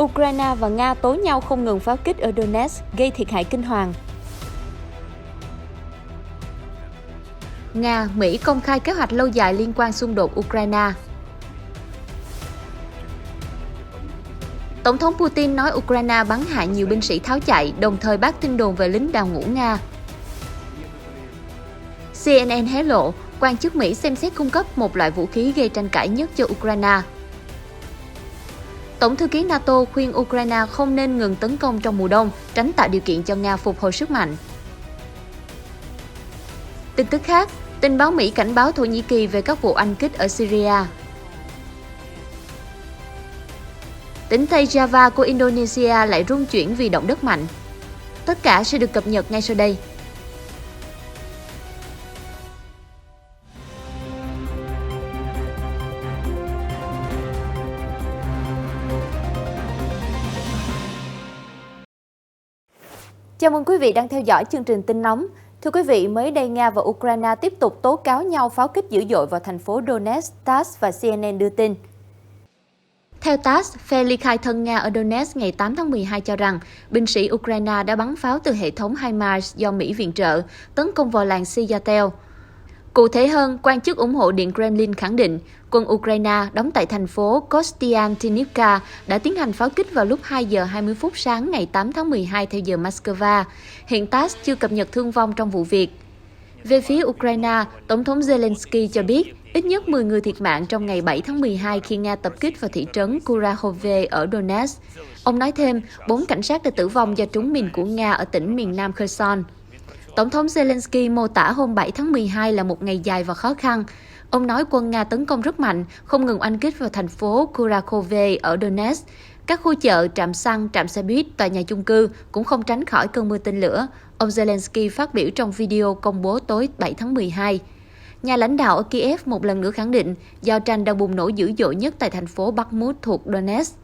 Ukraine và Nga tố nhau không ngừng pháo kích ở Donetsk, gây thiệt hại kinh hoàng. Nga, Mỹ công khai kế hoạch lâu dài liên quan xung đột Ukraine. Tổng thống Putin nói Ukraine bắn hạ nhiều binh sĩ tháo chạy, đồng thời bác tin đồn về lính đào ngũ Nga. CNN hé lộ, quan chức Mỹ xem xét cung cấp một loại vũ khí gây tranh cãi nhất cho Ukraine. Tổng thư ký NATO khuyên Ukraine không nên ngừng tấn công trong mùa đông, tránh tạo điều kiện cho Nga phục hồi sức mạnh. Tin tức khác, tình báo Mỹ cảnh báo Thổ Nhĩ Kỳ về các vụ anh kích ở Syria. Tỉnh Tây Java của Indonesia lại rung chuyển vì động đất mạnh. Tất cả sẽ được cập nhật ngay sau đây. Chào mừng quý vị đang theo dõi chương trình tin nóng. Thưa quý vị, mới đây Nga và Ukraine tiếp tục tố cáo nhau pháo kích dữ dội vào thành phố Donetsk, TASS và CNN đưa tin. Theo TASS, phe ly khai thân Nga ở Donetsk ngày 8 tháng 12 cho rằng binh sĩ Ukraine đã bắn pháo từ hệ thống HIMARS do Mỹ viện trợ, tấn công vào làng Syatel. Cụ thể hơn, quan chức ủng hộ Điện Kremlin khẳng định quân Ukraine đóng tại thành phố Kostiantynivka đã tiến hành pháo kích vào lúc 2 giờ 20 phút sáng ngày 8 tháng 12 theo giờ Moscow. Hiện TASS chưa cập nhật thương vong trong vụ việc. Về phía Ukraine, Tổng thống Zelensky cho biết ít nhất 10 người thiệt mạng trong ngày 7 tháng 12 khi Nga tập kích vào thị trấn Kurakhove ở Donetsk. Ông nói thêm, 4 cảnh sát đã tử vong do trúng mìn của Nga ở tỉnh miền Nam Kherson. Tổng thống Zelensky mô tả hôm 7 tháng 12 là một ngày dài và khó khăn. Ông nói quân Nga tấn công rất mạnh, không ngừng oanh kích vào thành phố Kurakhove ở Donetsk. Các khu chợ, trạm xăng, trạm xe buýt, tòa nhà chung cư cũng không tránh khỏi cơn mưa tên lửa. Ông Zelensky phát biểu trong video công bố tối 7 tháng 12. Nhà lãnh đạo ở Kiev một lần nữa khẳng định giao tranh đang bùng nổ dữ dội nhất tại thành phố Bakhmut thuộc Donetsk.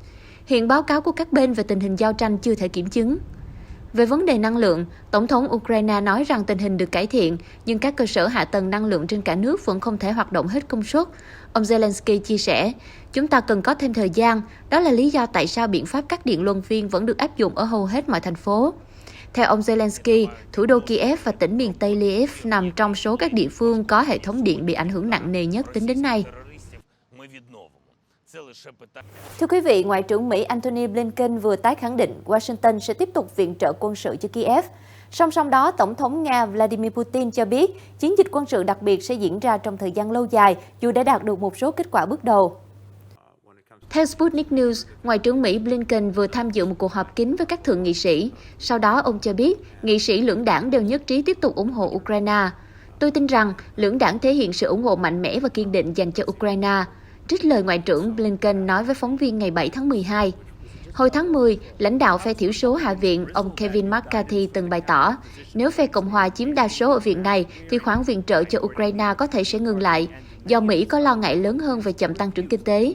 Hiện báo cáo của các bên về tình hình giao tranh chưa thể kiểm chứng. Về vấn đề năng lượng, Tổng thống Ukraine nói rằng tình hình được cải thiện, nhưng các cơ sở hạ tầng năng lượng trên cả nước vẫn không thể hoạt động hết công suất. Ông Zelensky chia sẻ, chúng ta cần có thêm thời gian, đó là lý do tại sao biện pháp cắt điện luân phiên vẫn được áp dụng ở hầu hết mọi thành phố. Theo ông Zelensky, thủ đô Kiev và tỉnh miền Tây Lviv nằm trong số các địa phương có hệ thống điện bị ảnh hưởng nặng nề nhất tính đến nay. Thưa quý vị, Ngoại trưởng Mỹ Antony Blinken vừa tái khẳng định Washington sẽ tiếp tục viện trợ quân sự cho Kiev. Song song đó, Tổng thống Nga Vladimir Putin cho biết chiến dịch quân sự đặc biệt sẽ diễn ra trong thời gian lâu dài dù đã đạt được một số kết quả bước đầu. Theo Sputnik News, Ngoại trưởng Mỹ Blinken vừa tham dự một cuộc họp kín với các thượng nghị sĩ. Sau đó, ông cho biết nghị sĩ lưỡng đảng đều nhất trí tiếp tục ủng hộ Ukraine. Tôi tin rằng lưỡng đảng thể hiện sự ủng hộ mạnh mẽ và kiên định dành cho Ukraine. Trích lời Ngoại trưởng Blinken nói với phóng viên ngày 7 tháng 12. Hồi tháng 10, lãnh đạo phe thiểu số Hạ viện, ông Kevin McCarthy từng bày tỏ, nếu phe Cộng hòa chiếm đa số ở viện này, thì khoản viện trợ cho Ukraine có thể sẽ ngừng lại, do Mỹ có lo ngại lớn hơn về chậm tăng trưởng kinh tế.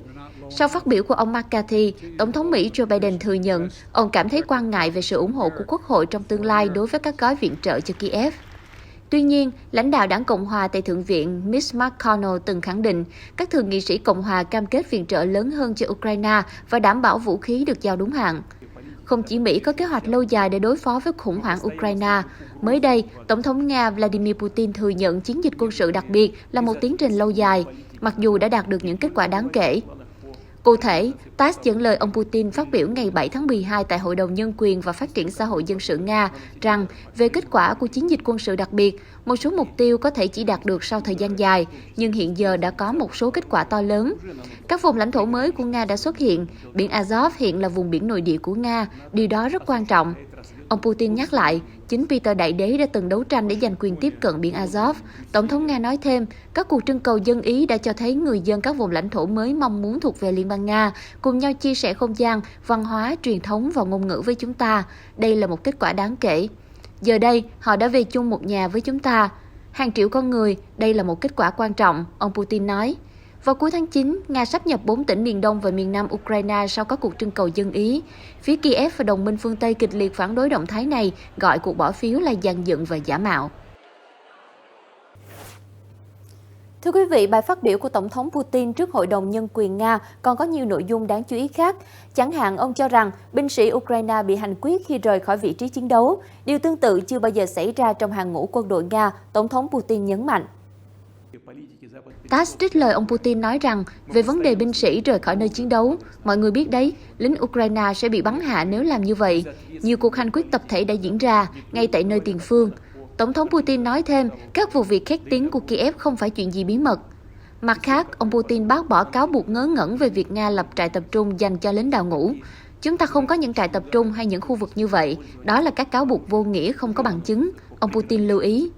Sau phát biểu của ông McCarthy, Tổng thống Mỹ Joe Biden thừa nhận ông cảm thấy quan ngại về sự ủng hộ của Quốc hội trong tương lai đối với các gói viện trợ cho Kiev. Tuy nhiên, lãnh đạo đảng Cộng hòa tại Thượng viện Mitch McConnell từng khẳng định các thượng nghị sĩ Cộng hòa cam kết viện trợ lớn hơn cho Ukraine và đảm bảo vũ khí được giao đúng hạn. Không chỉ Mỹ có kế hoạch lâu dài để đối phó với khủng hoảng Ukraine, mới đây, Tổng thống Nga Vladimir Putin thừa nhận chiến dịch quân sự đặc biệt là một tiến trình lâu dài, mặc dù đã đạt được những kết quả đáng kể. Cụ thể, TASS dẫn lời ông Putin phát biểu ngày 7 tháng 12 tại Hội đồng Nhân quyền và Phát triển Xã hội Dân sự Nga rằng về kết quả của chiến dịch quân sự đặc biệt, một số mục tiêu có thể chỉ đạt được sau thời gian dài, nhưng hiện giờ đã có một số kết quả to lớn. Các vùng lãnh thổ mới của Nga đã xuất hiện, biển Azov hiện là vùng biển nội địa của Nga, điều đó rất quan trọng. Ông Putin nhắc lại, chính Peter Đại Đế đã từng đấu tranh để giành quyền tiếp cận biển Azov. Tổng thống Nga nói thêm, các cuộc trưng cầu dân Ý đã cho thấy người dân các vùng lãnh thổ mới mong muốn thuộc về Liên bang Nga, cùng nhau chia sẻ không gian, văn hóa, truyền thống và ngôn ngữ với chúng ta. Đây là một kết quả đáng kể. Giờ đây, họ đã về chung một nhà với chúng ta. Hàng triệu con người, đây là một kết quả quan trọng, ông Putin nói. Vào cuối tháng 9, Nga sáp nhập 4 tỉnh miền Đông và miền Nam Ukraine sau các cuộc trưng cầu dân Ý. Phía Kiev và đồng minh phương Tây kịch liệt phản đối động thái này, gọi cuộc bỏ phiếu là gian dựng và giả mạo. Thưa quý vị, bài phát biểu của Tổng thống Putin trước Hội đồng Nhân quyền Nga còn có nhiều nội dung đáng chú ý khác. Chẳng hạn, ông cho rằng binh sĩ Ukraine bị hành quyết khi rời khỏi vị trí chiến đấu. Điều tương tự chưa bao giờ xảy ra trong hàng ngũ quân đội Nga, Tổng thống Putin nhấn mạnh. TASS trích lời ông Putin nói rằng, về vấn đề binh sĩ rời khỏi nơi chiến đấu, mọi người biết đấy, lính Ukraine sẽ bị bắn hạ nếu làm như vậy. Nhiều cuộc hành quyết tập thể đã diễn ra, ngay tại nơi tiền phương. Tổng thống Putin nói thêm, các vụ việc khét tiếng của Kiev không phải chuyện gì bí mật. Mặt khác, ông Putin bác bỏ cáo buộc ngớ ngẩn về việc Nga lập trại tập trung dành cho lính đào ngũ. Chúng ta không có những trại tập trung hay những khu vực như vậy. Đó là các cáo buộc vô nghĩa không có bằng chứng, ông Putin lưu ý.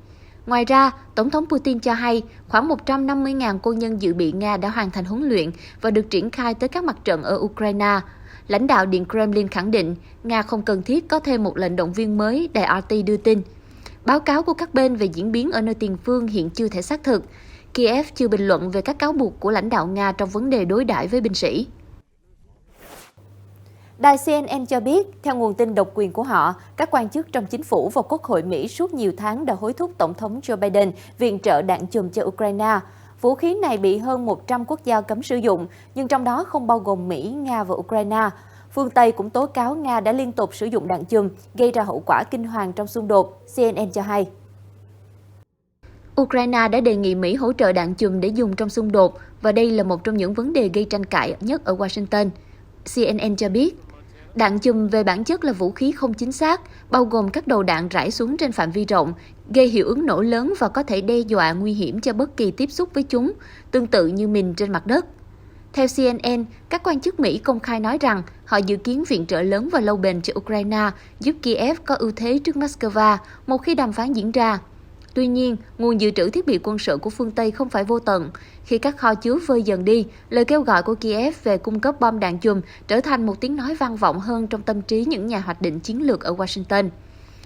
Ngoài ra, Tổng thống Putin cho hay khoảng 150.000 quân nhân dự bị Nga đã hoàn thành huấn luyện và được triển khai tới các mặt trận ở Ukraine. Lãnh đạo Điện Kremlin khẳng định Nga không cần thiết có thêm một lệnh động viên mới, đài RT đưa tin. Báo cáo của các bên về diễn biến ở nơi tiền phương hiện chưa thể xác thực. Kiev chưa bình luận về các cáo buộc của lãnh đạo Nga trong vấn đề đối đãi với binh sĩ. Đài CNN cho biết, theo nguồn tin độc quyền của họ, các quan chức trong chính phủ và Quốc hội Mỹ suốt nhiều tháng đã hối thúc Tổng thống Joe Biden viện trợ đạn chùm cho Ukraine. Vũ khí này bị hơn 100 quốc gia cấm sử dụng, nhưng trong đó không bao gồm Mỹ, Nga và Ukraine. Phương Tây cũng tố cáo Nga đã liên tục sử dụng đạn chùm, gây ra hậu quả kinh hoàng trong xung đột, CNN cho hay. Ukraine đã đề nghị Mỹ hỗ trợ đạn chùm để dùng trong xung đột, và đây là một trong những vấn đề gây tranh cãi nhất ở Washington. CNN cho biết, đạn chùm về bản chất là vũ khí không chính xác, bao gồm các đầu đạn rải xuống trên phạm vi rộng, gây hiệu ứng nổ lớn và có thể đe dọa nguy hiểm cho bất kỳ tiếp xúc với chúng, tương tự như mìn trên mặt đất. Theo CNN, các quan chức Mỹ công khai nói rằng họ dự kiến viện trợ lớn và lâu bền cho Ukraine, giúp Kiev có ưu thế trước Moscow một khi đàm phán diễn ra. Tuy nhiên, nguồn dự trữ thiết bị quân sự của phương Tây không phải vô tận. Khi các kho chứa vơi dần đi, lời kêu gọi của Kiev về cung cấp bom đạn chùm trở thành một tiếng nói vang vọng hơn trong tâm trí những nhà hoạch định chiến lược ở Washington.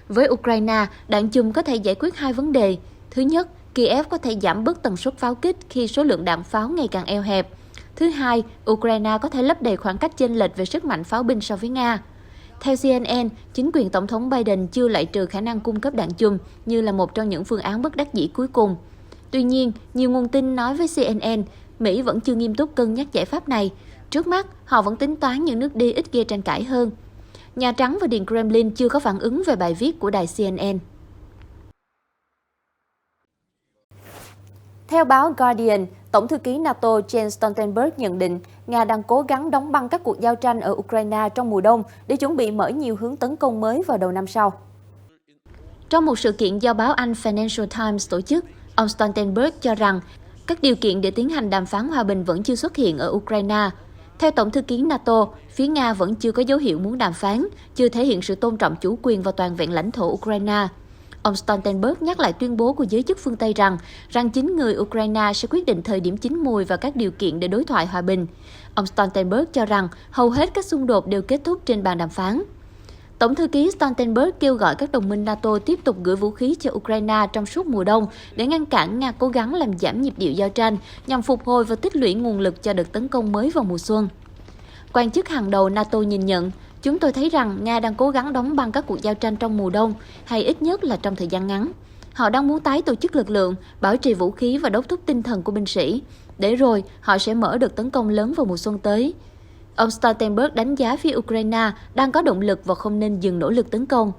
Với Ukraine, đạn chùm có thể giải quyết hai vấn đề. Thứ nhất, Kiev có thể giảm bớt tần suất pháo kích khi số lượng đạn pháo ngày càng eo hẹp. Thứ hai, Ukraine có thể lấp đầy khoảng cách chênh lệch về sức mạnh pháo binh so với Nga. Theo CNN, chính quyền Tổng thống Biden chưa loại trừ khả năng cung cấp đạn chùm như là một trong những phương án bất đắc dĩ cuối cùng. Tuy nhiên, nhiều nguồn tin nói với CNN, Mỹ vẫn chưa nghiêm túc cân nhắc giải pháp này. Trước mắt, họ vẫn tính toán những nước đi ít gây tranh cãi hơn. Nhà Trắng và Điện Kremlin chưa có phản ứng về bài viết của đài CNN. Theo báo Guardian, Tổng thư ký NATO Jens Stoltenberg nhận định Nga đang cố gắng đóng băng các cuộc giao tranh ở Ukraine trong mùa đông để chuẩn bị mở nhiều hướng tấn công mới vào đầu năm sau. Trong một sự kiện do báo Anh Financial Times tổ chức, ông Stoltenberg cho rằng các điều kiện để tiến hành đàm phán hòa bình vẫn chưa xuất hiện ở Ukraine. Theo Tổng thư ký NATO, phía Nga vẫn chưa có dấu hiệu muốn đàm phán, chưa thể hiện sự tôn trọng chủ quyền và toàn vẹn lãnh thổ Ukraine. Ông Stoltenberg nhắc lại tuyên bố của giới chức phương Tây rằng chính người Ukraine sẽ quyết định thời điểm chín mùi và các điều kiện để đối thoại hòa bình. Ông Stoltenberg cho rằng hầu hết các xung đột đều kết thúc trên bàn đàm phán. Tổng thư ký Stoltenberg kêu gọi các đồng minh NATO tiếp tục gửi vũ khí cho Ukraine trong suốt mùa đông để ngăn cản Nga cố gắng làm giảm nhịp điệu giao tranh nhằm phục hồi và tích lũy nguồn lực cho đợt tấn công mới vào mùa xuân. Quan chức hàng đầu NATO nhìn nhận, chúng tôi thấy rằng Nga đang cố gắng đóng băng các cuộc giao tranh trong mùa đông, hay ít nhất là trong thời gian ngắn. Họ đang muốn tái tổ chức lực lượng, bảo trì vũ khí và đốc thúc tinh thần của binh sĩ. Để rồi, họ sẽ mở đợt tấn công lớn vào mùa xuân tới. Ông Stoltenberg đánh giá phía Ukraine đang có động lực và không nên dừng nỗ lực tấn công.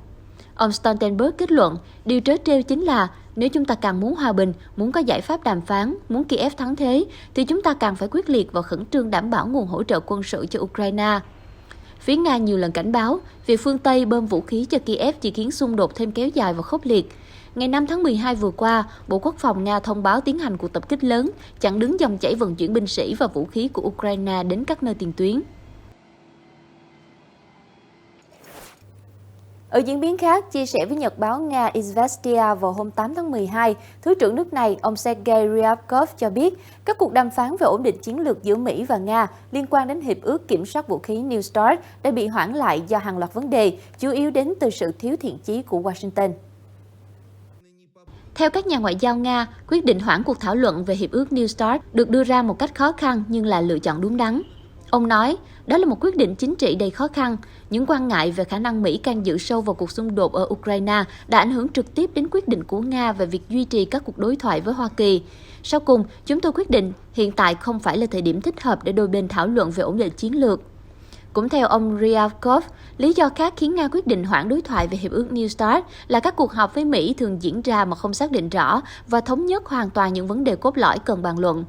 Ông Stoltenberg kết luận, điều trớ trêu chính là nếu chúng ta càng muốn hòa bình, muốn có giải pháp đàm phán, muốn Kiev thắng thế, thì chúng ta càng phải quyết liệt và khẩn trương đảm bảo nguồn hỗ trợ quân sự cho Ukraine. Phía Nga nhiều lần cảnh báo, việc phương Tây bơm vũ khí cho Kiev chỉ khiến xung đột thêm kéo dài và khốc liệt. Ngày 5 tháng 12 vừa qua, Bộ Quốc phòng Nga thông báo tiến hành cuộc tập kích lớn, chặn đứng dòng chảy vận chuyển binh sĩ và vũ khí của Ukraine đến các nơi tiền tuyến. Ở diễn biến khác, chia sẻ với nhật báo Nga Izvestia vào hôm 8 tháng 12, Thứ trưởng nước này, ông Sergei Ryabkov cho biết các cuộc đàm phán về ổn định chiến lược giữa Mỹ và Nga liên quan đến Hiệp ước Kiểm soát Vũ khí New START đã bị hoãn lại do hàng loạt vấn đề, chủ yếu đến từ sự thiếu thiện chí của Washington. Theo các nhà ngoại giao Nga, quyết định hoãn cuộc thảo luận về Hiệp ước New START được đưa ra một cách khó khăn nhưng là lựa chọn đúng đắn. Ông nói, đó là một quyết định chính trị đầy khó khăn. Những quan ngại về khả năng Mỹ can dự sâu vào cuộc xung đột ở Ukraine đã ảnh hưởng trực tiếp đến quyết định của Nga về việc duy trì các cuộc đối thoại với Hoa Kỳ. Sau cùng, chúng tôi quyết định hiện tại không phải là thời điểm thích hợp để đôi bên thảo luận về ổn định chiến lược. Cũng theo ông Ryabkov, lý do khác khiến Nga quyết định hoãn đối thoại về Hiệp ước New START là các cuộc họp với Mỹ thường diễn ra mà không xác định rõ và thống nhất hoàn toàn những vấn đề cốt lõi cần bàn luận.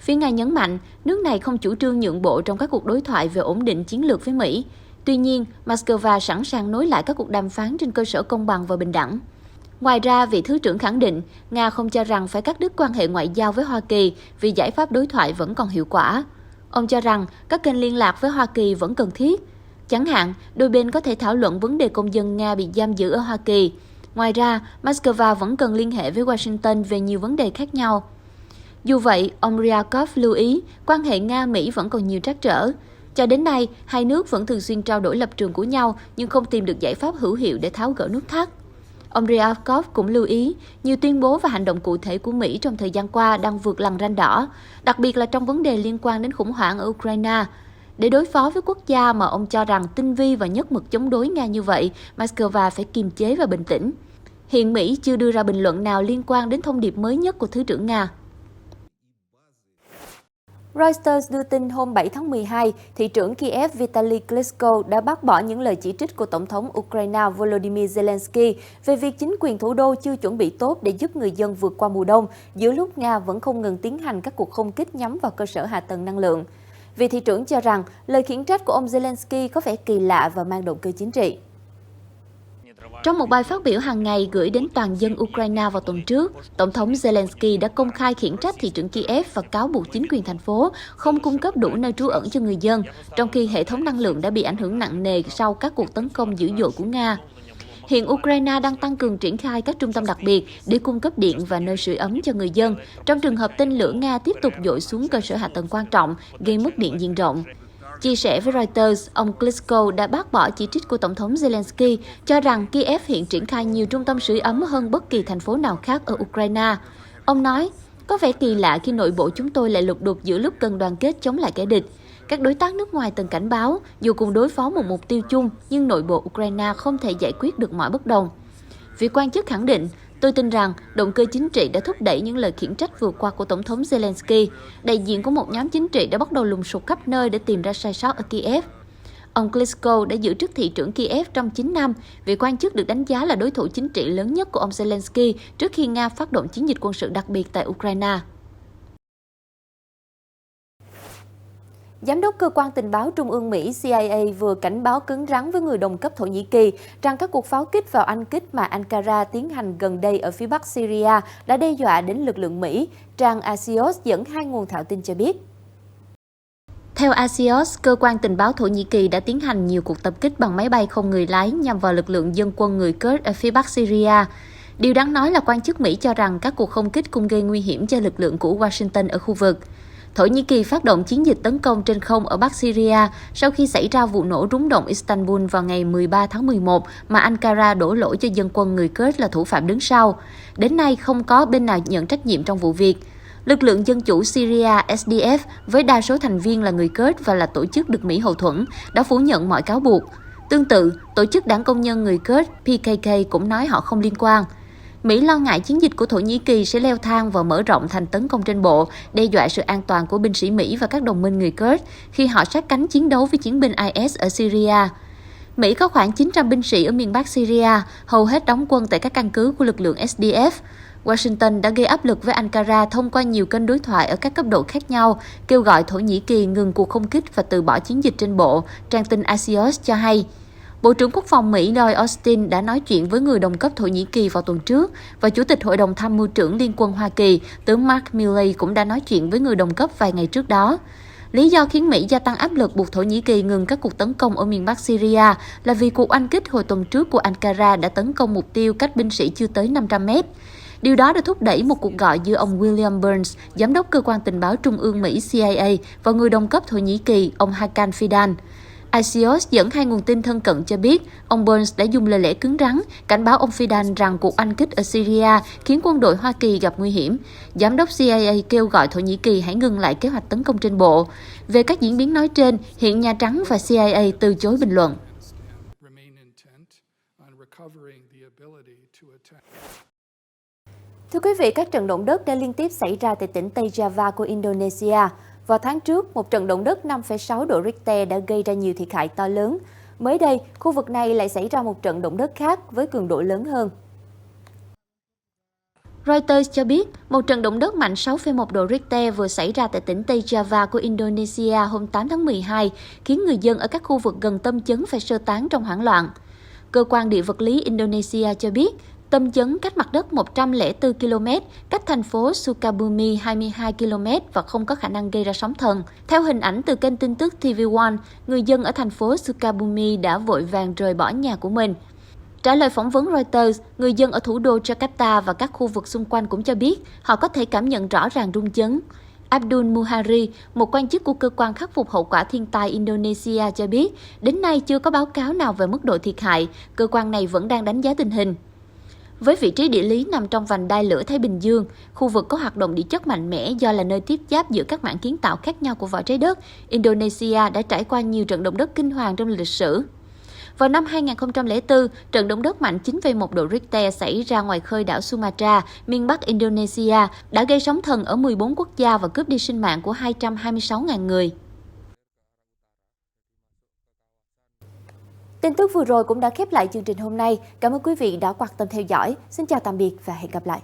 Phía Nga nhấn mạnh, nước này không chủ trương nhượng bộ trong các cuộc đối thoại về ổn định chiến lược với Mỹ. Tuy nhiên, Moscow sẵn sàng nối lại các cuộc đàm phán trên cơ sở công bằng và bình đẳng. Ngoài ra, vị Thứ trưởng khẳng định, Nga không cho rằng phải cắt đứt quan hệ ngoại giao với Hoa Kỳ vì giải pháp đối thoại vẫn còn hiệu quả. Ông cho rằng các kênh liên lạc với Hoa Kỳ vẫn cần thiết. Chẳng hạn, đôi bên có thể thảo luận vấn đề công dân Nga bị giam giữ ở Hoa Kỳ. Ngoài ra, Moscow vẫn cần liên hệ với Washington về nhiều vấn đề khác nhau. Dù vậy, ông Ryabkov lưu ý, quan hệ Nga-Mỹ vẫn còn nhiều trắc trở. Cho đến nay, hai nước vẫn thường xuyên trao đổi lập trường của nhau nhưng không tìm được giải pháp hữu hiệu để tháo gỡ nút thắt. Ông Ryabkov cũng lưu ý, nhiều tuyên bố và hành động cụ thể của Mỹ trong thời gian qua đang vượt lằn ranh đỏ, đặc biệt là trong vấn đề liên quan đến khủng hoảng ở Ukraine. Để đối phó với quốc gia mà ông cho rằng tinh vi và nhất mực chống đối Nga như vậy, Moscow phải kiềm chế và bình tĩnh. Hiện Mỹ chưa đưa ra bình luận nào liên quan đến thông điệp mới nhất của Thứ trưởng Nga. Reuters đưa tin hôm 7 tháng 12, thị trưởng Kiev Vitali Klitschko đã bác bỏ những lời chỉ trích của Tổng thống Ukraine Volodymyr Zelensky về việc chính quyền thủ đô chưa chuẩn bị tốt để giúp người dân vượt qua mùa đông, giữa lúc Nga vẫn không ngừng tiến hành các cuộc không kích nhắm vào cơ sở hạ tầng năng lượng. Vị thị trưởng cho rằng lời khiển trách của ông Zelensky có vẻ kỳ lạ và mang động cơ chính trị. Trong một bài phát biểu hàng ngày gửi đến toàn dân Ukraine vào tuần trước, Tổng thống Zelensky đã công khai khiển trách thị trưởng Kiev và cáo buộc chính quyền thành phố không cung cấp đủ nơi trú ẩn cho người dân, trong khi hệ thống năng lượng đã bị ảnh hưởng nặng nề sau các cuộc tấn công dữ dội của Nga. Hiện Ukraine đang tăng cường triển khai các trung tâm đặc biệt để cung cấp điện và nơi sưởi ấm cho người dân, trong trường hợp tên lửa Nga tiếp tục dội xuống cơ sở hạ tầng quan trọng, gây mất điện diện rộng. Chia sẻ với Reuters, ông Klitschko đã bác bỏ chỉ trích của Tổng thống Zelensky, cho rằng Kiev hiện triển khai nhiều trung tâm sưởi ấm hơn bất kỳ thành phố nào khác ở Ukraine. Ông nói, có vẻ kỳ lạ khi nội bộ chúng tôi lại lục đục giữa lúc cần đoàn kết chống lại kẻ địch. Các đối tác nước ngoài từng cảnh báo, dù cùng đối phó một mục tiêu chung, nhưng nội bộ Ukraine không thể giải quyết được mọi bất đồng. Vị quan chức khẳng định, tôi tin rằng động cơ chính trị đã thúc đẩy những lời khiển trách vừa qua của Tổng thống Zelensky. Đại diện của một nhóm chính trị đã bắt đầu lùng sục khắp nơi để tìm ra sai sót ở Kiev. Ông Klitschko đã giữ chức thị trưởng Kiev trong 9 năm. Vị quan chức được đánh giá là đối thủ chính trị lớn nhất của ông Zelensky trước khi Nga phát động chiến dịch quân sự đặc biệt tại Ukraine. Giám đốc Cơ quan Tình báo Trung ương Mỹ CIA vừa cảnh báo cứng rắn với người đồng cấp Thổ Nhĩ Kỳ rằng các cuộc pháo kích vào Anh kích mà Ankara tiến hành gần đây ở phía bắc Syria đã đe dọa đến lực lượng Mỹ, trang Axios dẫn hai nguồn thạo tin cho biết. Theo Axios, cơ quan tình báo Thổ Nhĩ Kỳ đã tiến hành nhiều cuộc tập kích bằng máy bay không người lái nhằm vào lực lượng dân quân người Kurd ở phía bắc Syria. Điều đáng nói là quan chức Mỹ cho rằng các cuộc không kích cũng gây nguy hiểm cho lực lượng của Washington ở khu vực. Thổ Nhĩ Kỳ phát động chiến dịch tấn công trên không ở Bắc Syria sau khi xảy ra vụ nổ rúng động Istanbul vào ngày 13 tháng 11 mà Ankara đổ lỗi cho dân quân người Kurd là thủ phạm đứng sau. Đến nay không có bên nào nhận trách nhiệm trong vụ việc. Lực lượng Dân chủ Syria SDF với đa số thành viên là người Kurd và là tổ chức được Mỹ hậu thuẫn đã phủ nhận mọi cáo buộc. Tương tự, Tổ chức Đảng Công nhân người Kurd PKK cũng nói họ không liên quan. Mỹ lo ngại chiến dịch của Thổ Nhĩ Kỳ sẽ leo thang và mở rộng thành tấn công trên bộ, đe dọa sự an toàn của binh sĩ Mỹ và các đồng minh người Kurd khi họ sát cánh chiến đấu với chiến binh IS ở Syria. Mỹ có khoảng 900 binh sĩ ở miền Bắc Syria, hầu hết đóng quân tại các căn cứ của lực lượng SDF. Washington đã gây áp lực với Ankara thông qua nhiều kênh đối thoại ở các cấp độ khác nhau, kêu gọi Thổ Nhĩ Kỳ ngừng cuộc không kích và từ bỏ chiến dịch trên bộ, trang tin Axios cho hay. Bộ trưởng Quốc phòng Mỹ Lloyd Austin đã nói chuyện với người đồng cấp Thổ Nhĩ Kỳ vào tuần trước và Chủ tịch Hội đồng Tham mưu trưởng Liên quân Hoa Kỳ, tướng Mark Milley cũng đã nói chuyện với người đồng cấp vài ngày trước đó. Lý do khiến Mỹ gia tăng áp lực buộc Thổ Nhĩ Kỳ ngừng các cuộc tấn công ở miền Bắc Syria là vì cuộc oanh kích hồi tuần trước của Ankara đã tấn công mục tiêu cách binh sĩ chưa tới 500 mét. Điều đó đã thúc đẩy một cuộc gọi giữa ông William Burns, giám đốc Cơ quan Tình báo Trung ương Mỹ CIA, và người đồng cấp Thổ Nhĩ Kỳ, ông Hakan Fidan. Axios dẫn hai nguồn tin thân cận cho biết, ông Burns đã dùng lời lẽ cứng rắn, cảnh báo ông Fidan rằng cuộc oanh kích ở Syria khiến quân đội Hoa Kỳ gặp nguy hiểm. Giám đốc CIA kêu gọi Thổ Nhĩ Kỳ hãy ngừng lại kế hoạch tấn công trên bộ. Về các diễn biến nói trên, hiện Nhà Trắng và CIA từ chối bình luận. Thưa quý vị, các trận động đất đã liên tiếp xảy ra tại tỉnh Tây Java của Indonesia. Vào tháng trước, một trận động đất 5,6 độ Richter đã gây ra nhiều thiệt hại to lớn. Mới đây, khu vực này lại xảy ra một trận động đất khác với cường độ lớn hơn. Reuters cho biết, một trận động đất mạnh 6,1 độ Richter vừa xảy ra tại tỉnh Tây Java của Indonesia hôm 8 tháng 12, khiến người dân ở các khu vực gần tâm chấn phải sơ tán trong hoảng loạn. Cơ quan địa vật lý Indonesia cho biết, tâm chấn cách mặt đất 104 km, cách thành phố Sukabumi 22 km và không có khả năng gây ra sóng thần. Theo hình ảnh từ kênh tin tức TV1, người dân ở thành phố Sukabumi đã vội vàng rời bỏ nhà của mình. Trả lời phỏng vấn Reuters, người dân ở thủ đô Jakarta và các khu vực xung quanh cũng cho biết họ có thể cảm nhận rõ ràng rung chấn. Abdul Muhari, một quan chức của cơ quan khắc phục hậu quả thiên tai Indonesia cho biết, đến nay chưa có báo cáo nào về mức độ thiệt hại, cơ quan này vẫn đang đánh giá tình hình. Với vị trí địa lý nằm trong vành đai lửa Thái Bình Dương, khu vực có hoạt động địa chất mạnh mẽ do là nơi tiếp giáp giữa các mảng kiến tạo khác nhau của vỏ trái đất, Indonesia đã trải qua nhiều trận động đất kinh hoàng trong lịch sử. Vào năm 2004, trận động đất mạnh 9,1 độ Richter xảy ra ngoài khơi đảo Sumatra, miền Bắc Indonesia, đã gây sóng thần ở 14 quốc gia và cướp đi sinh mạng của 226.000 người. Tin tức vừa rồi cũng đã khép lại chương trình hôm nay. Cảm ơn quý vị đã quan tâm theo dõi. Xin chào tạm biệt và hẹn gặp lại.